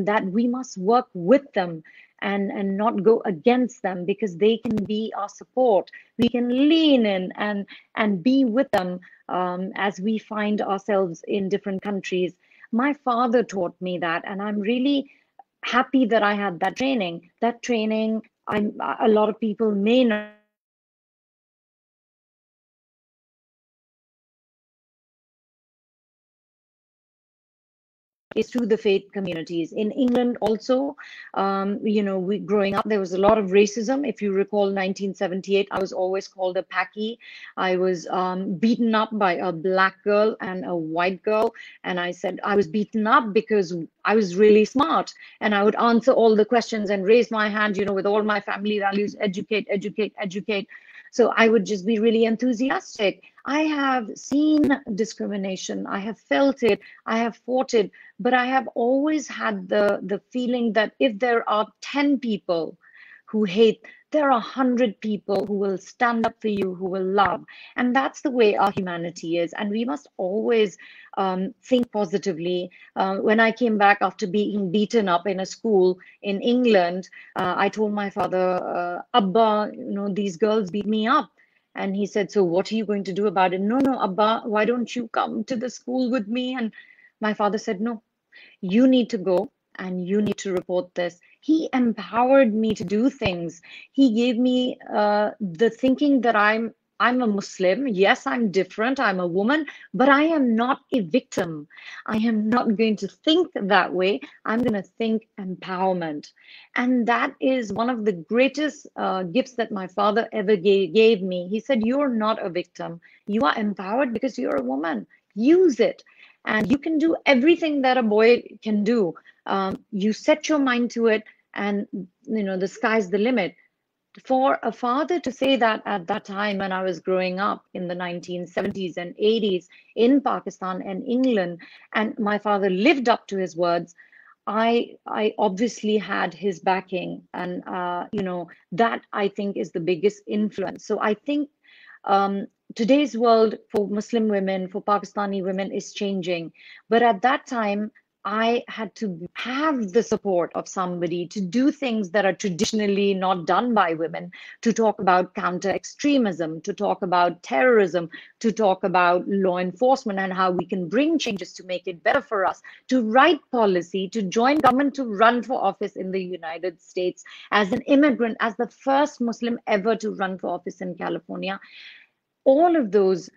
that we must work with them and not go against them, because they can be our support. We can lean in and be with them as we find ourselves in different countries. My father taught me that, and I'm really happy that I had that training. That training, a lot of people may not is through the faith communities. In England also, we growing up, there was a lot of racism. If you recall 1978, I was always called a Paki. I was beaten up by a black girl and a white girl. And I said I was beaten up because I was really smart and I would answer all the questions and raise my hand, with all my family values, educate, educate, educate. So I would just be really enthusiastic. I have seen discrimination. I have felt it. I have fought it. But I have always had the feeling that if there are 10 people who hate, there are 100 people who will stand up for you, who will love. And that's the way our humanity is. And we must always think positively. When I came back after being beaten up in a school in England, I told my father, Abba, these girls beat me up. And he said, "So what are you going to do about it?" "No, no, Abba, why don't you come to the school with me?" And my father said, "No, you need to go and you need to report this." He empowered me to do things. He gave me the thinking that I'm a Muslim. Yes, I'm different. I'm a woman, but I am not a victim. I am not going to think that way. I'm going to think empowerment. And that is one of the greatest gifts that my father ever gave me. He said, "You're not a victim. You are empowered because you're a woman. Use it. And you can do everything that a boy can do. You set your mind to it, and the sky's the limit. for a father to say that at that time when I was growing up in the 1970s and 80s in Pakistan and England, and my father lived up to his words, I obviously had his backing, and that I think is the biggest influence. So I think today's world for Muslim women, for Pakistani women, is changing. But at that time, I had to have the support of somebody to do things that are traditionally not done by women, to talk about counter extremism, to talk about terrorism, to talk about law enforcement and how we can bring changes to make it better for us, to write policy, to join government, to run for office in the United States as an immigrant, as the first Muslim ever to run for office in California. All of those,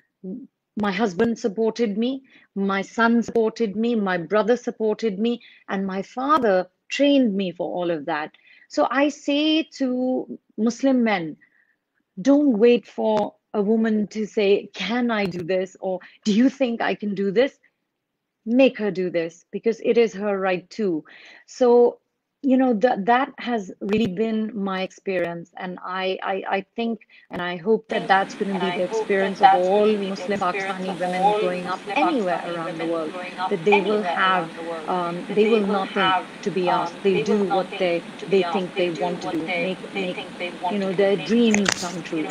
my husband supported me, my son supported me, my brother supported me, and my father trained me for all of that. So I say to Muslim men, don't wait for a woman to say, can I do this? Or do you think I can do this? Make her do this, because it is her right too. So that has really been my experience, and I think and I hope that that's going to be the experience of all Muslim Pakistani women growing up anywhere around the world, that they will have they will not think to be asked. They'll do what they think they want to do, make their dreams come true.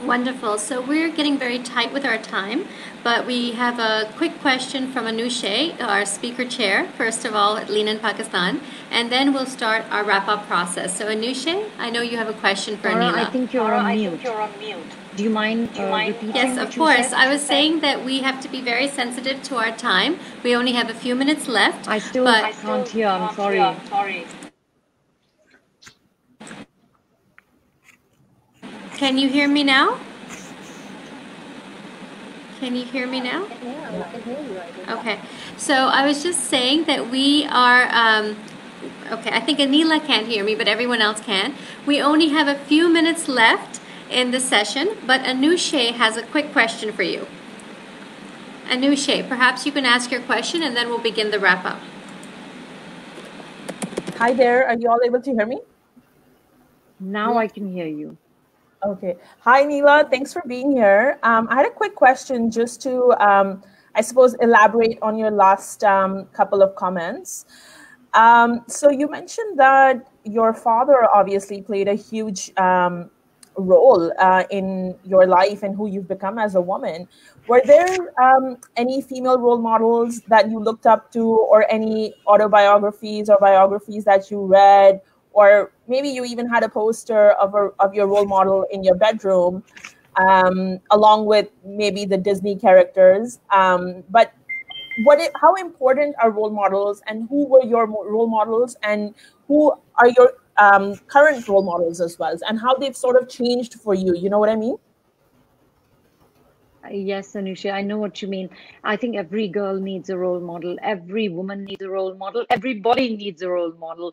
Wonderful. So we're getting very tight with our time, but we have a quick question from Anushe, our speaker chair, first of all at Lean in Pakistan, and then we'll start our wrap-up process. So Anushe, I know you have a question for Anila. I think you're on mute. Do you mind repeating? Yes, of course. I was saying that we have to be very sensitive to our time. We only have a few minutes left. I still can't hear. I'm sorry. Can you hear me now? Can you hear me now? Yeah, I can hear you. Okay. So I was just saying that we are, okay, I think Anila can't hear me, but everyone else can. We only have a few minutes left in the session, but Anushe has a quick question for you. Anushe, perhaps you can ask your question and then we'll begin the wrap-up. Hi there. Are you all able to hear me? Now I can hear you. Okay. Hi, Neela. Thanks for being here. I had a quick question just to, I suppose, elaborate on your last couple of comments. So you mentioned that your father obviously played a huge role in your life and who you've become as a woman. Were there any female role models that you looked up to, or any autobiographies or biographies that you read? Or maybe you even had a poster of your role model in your bedroom, along with maybe the Disney characters. But how important are role models, and who were your role models, and who are your current role models as well, and how they've sort of changed for you? You know what I mean? Yes, Anusha, I know what you mean. I think every girl needs a role model. Every woman needs a role model. Everybody needs a role model.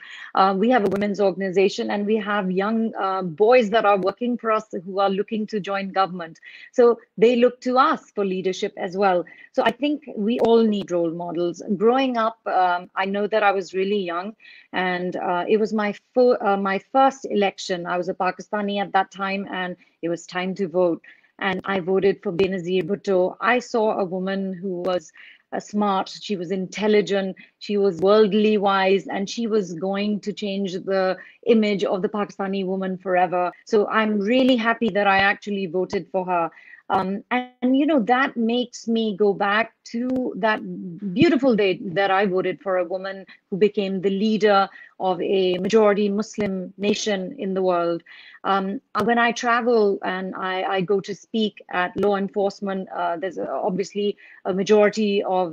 We have a women's organization, and we have young boys that are working for us who are looking to join government. So they look to us for leadership as well. So I think we all need role models. Growing up, I know that I was really young, and it was my first election. I was a Pakistani at that time, and it was time to vote. And I voted for Benazir Bhutto. I saw a woman who was smart, she was intelligent, she was worldly wise, and she was going to change the image of the Pakistani woman forever. So I'm really happy that I actually voted for her. And that makes me go back to that beautiful day that I voted for a woman who became the leader of a majority Muslim nation in the world. When I travel and I go to speak at law enforcement, there's obviously a majority of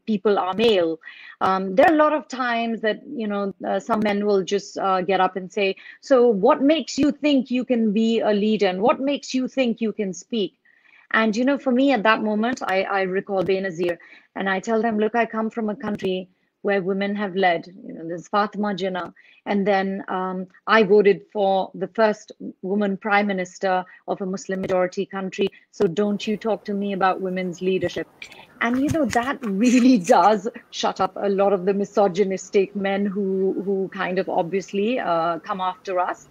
people are male. There are a lot of times that some men will just get up and say, "So what makes you think you can be a leader, and what makes you think you can speak?" And for me at that moment, I recall Benazir, and I tell them, "Look, I come from a country where women have led. There's Fatima Jinnah, and then I voted for the first woman prime minister of a Muslim majority country. So don't you talk to me about women's leadership. And that really does shut up a lot of the misogynistic men who kind of obviously come after us.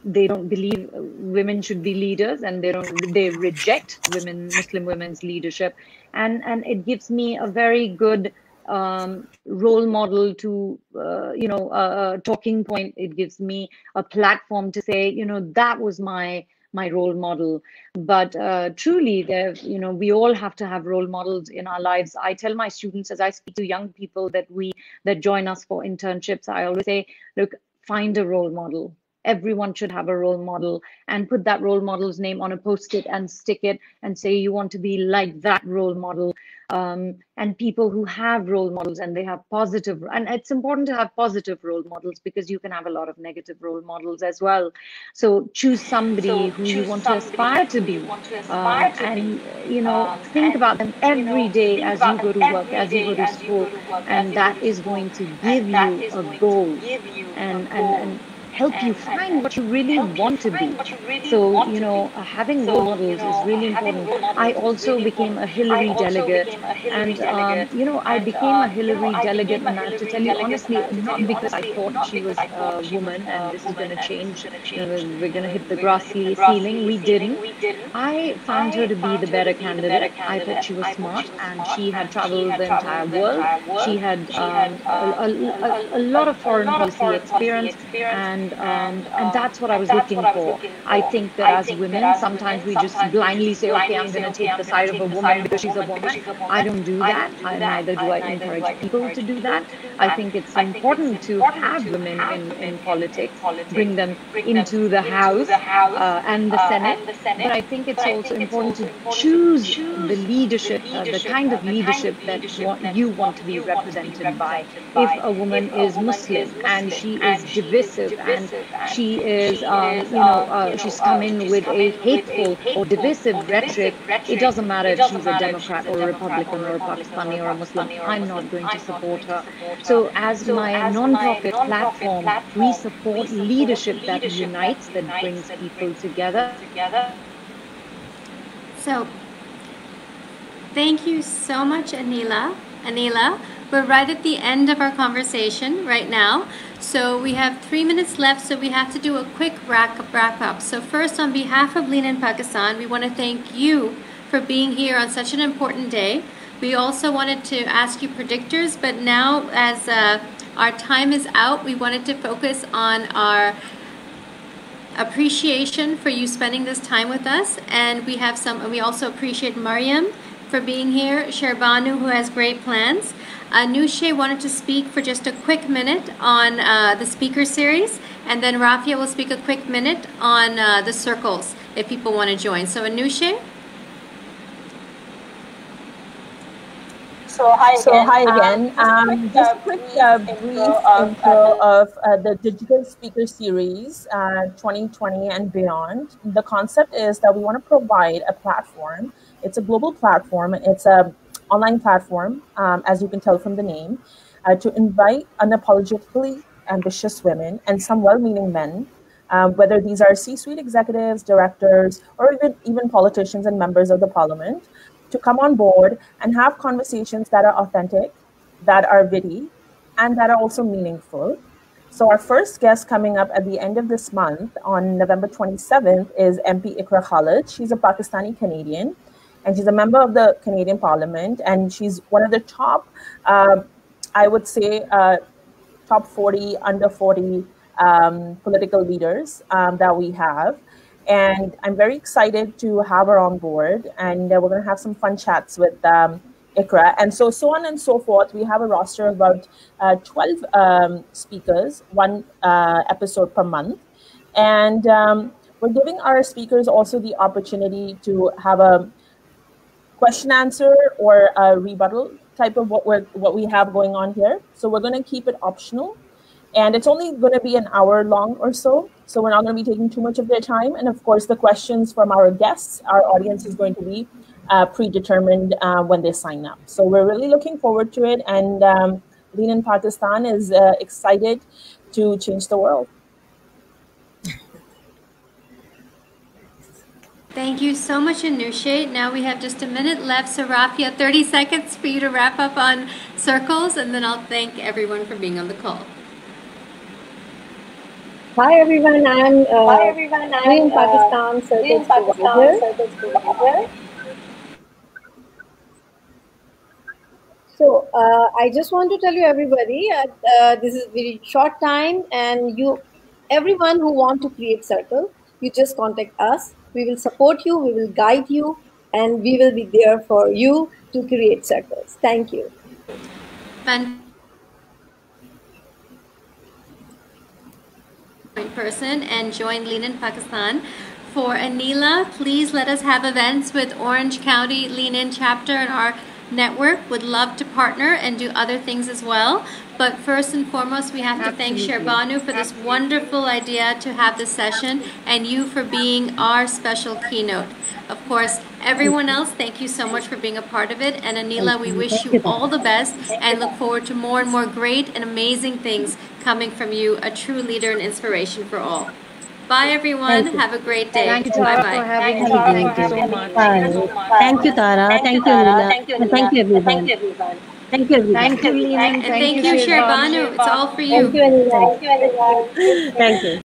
They don't believe women should be leaders, and they reject Muslim women's leadership. And it gives me a very good role model to, a talking point. It gives me a platform to say, that was my role model. But truly, we all have to have role models in our lives. I tell my students, as I speak to young people that join us for internships, I always say, look, find a role model. Everyone should have a role model, and put that role model's name on a post-it and stick it and say you want to be like that role model. And people who have role models, and they have positive, and it's important to have positive role models, because you can have a lot of negative role models as well. So choose somebody who you want to aspire to be, and think about them every day as you go to work, as you go to school, and that is going to give you a goal and help you find what you really want to be. So, having role models is really important. I also became a Hillary delegate, and, I became a Hillary delegate, and I have to tell you honestly, not because I thought she was a woman and this is going to change, we're going to hit the grass ceiling. We didn't. I found her to be the better candidate. I thought she was smart, and she had traveled the entire world. She had a lot of foreign policy experience, and that's what I was looking for. I think that as women, sometimes we just blindly say, okay, I'm going to take the side of a woman because she's a woman. I don't do that. Neither do I encourage people to do that. I think it's important to have women in politics, bring them into the House and the Senate. But I think it's also important to choose the leadership, the kind of leadership that you want to be represented by. If a woman is Muslim and she is divisive, and she is, she's come in with a hateful or divisive rhetoric, it doesn't matter if she's a Democrat or a Republican or a Pakistani or a Muslim, I'm not going to support her. So as my non-profit platform, we support leadership that unites, that brings people together. So, thank you so much, Anila. We're right at the end of our conversation right now. So we have 3 minutes left, so we have to do a quick wrap up. So first, on behalf of Lean in Pakistan, we want to thank you for being here on such an important day. We also wanted to ask you predictors, but now as our time is out, we wanted to focus on our appreciation for you spending this time with us. And we also appreciate Mariam for being here, Sherbanu, who has great plans. Nushe wanted to speak for just a quick minute on the speaker series, and then Rafia will speak a quick minute on the circles if people want to join. So Nushe? So hi again. Just a quick brief intro of the Digital Speaker Series 2020 and beyond. The concept is that we want to provide a platform. It's a global platform. It's a online platform, as you can tell from the name, to invite unapologetically ambitious women and some well-meaning men, whether these are C-suite executives, directors, or even politicians and members of the parliament, to come on board and have conversations that are authentic, that are witty, and that are also meaningful. So our first guest coming up at the end of this month on November 27th is MP Ikra Khalid. She's a Pakistani Canadian, and she's a member of the Canadian Parliament, and she's one of the top, I would say, top 40, under 40 political leaders that we have. And I'm very excited to have her on board, and we're going to have some fun chats with Ikra. And so on and so forth. We have a roster of about 12 speakers, one episode per month. And we're giving our speakers also the opportunity to have a question answer or a rebuttal type of what we have going on here. So we're going to keep it optional, and it's only going to be an hour long or so. So we're not going to be taking too much of their time. And of course, the questions from our guests, our audience is going to be predetermined when they sign up. So we're really looking forward to it. And Lean in Pakistan is excited to change the world. Thank you so much, Anushe. Now we have just a minute left. So, Rafia, 30 seconds for you to wrap up on circles, and then I'll thank everyone for being on the call. Hi everyone, I'm in Pakistan Circles Provider. So I just want to tell you everybody, this is very short time, and everyone who want to create circle, you just contact us. We will support you, we will guide you, and we will be there for you to create circles. Thank you. Person and join Lean in Pakistan. For Anila, please let us have events with Orange County Lean In chapter in our network. Would love to partner and do other things as well. But first and foremost, we have to thank Sherbanu for this wonderful idea to have this session, and you for being our special keynote. Of course, everyone else, thank you so much for being a part of it. And Anila, we wish you all the best and look forward to more and more great and amazing things coming from you, a true leader and inspiration for all. Bye, everyone. Have a great day. Thank you, Tara, for having me. Thank you so much. Thank you, Tara. Thank you, Anila. And thank you, everyone. Thank you, everyone. Thank you, Lean. And thank you, Sherbanu. It's all for you. Thank you, Anila. Thank you.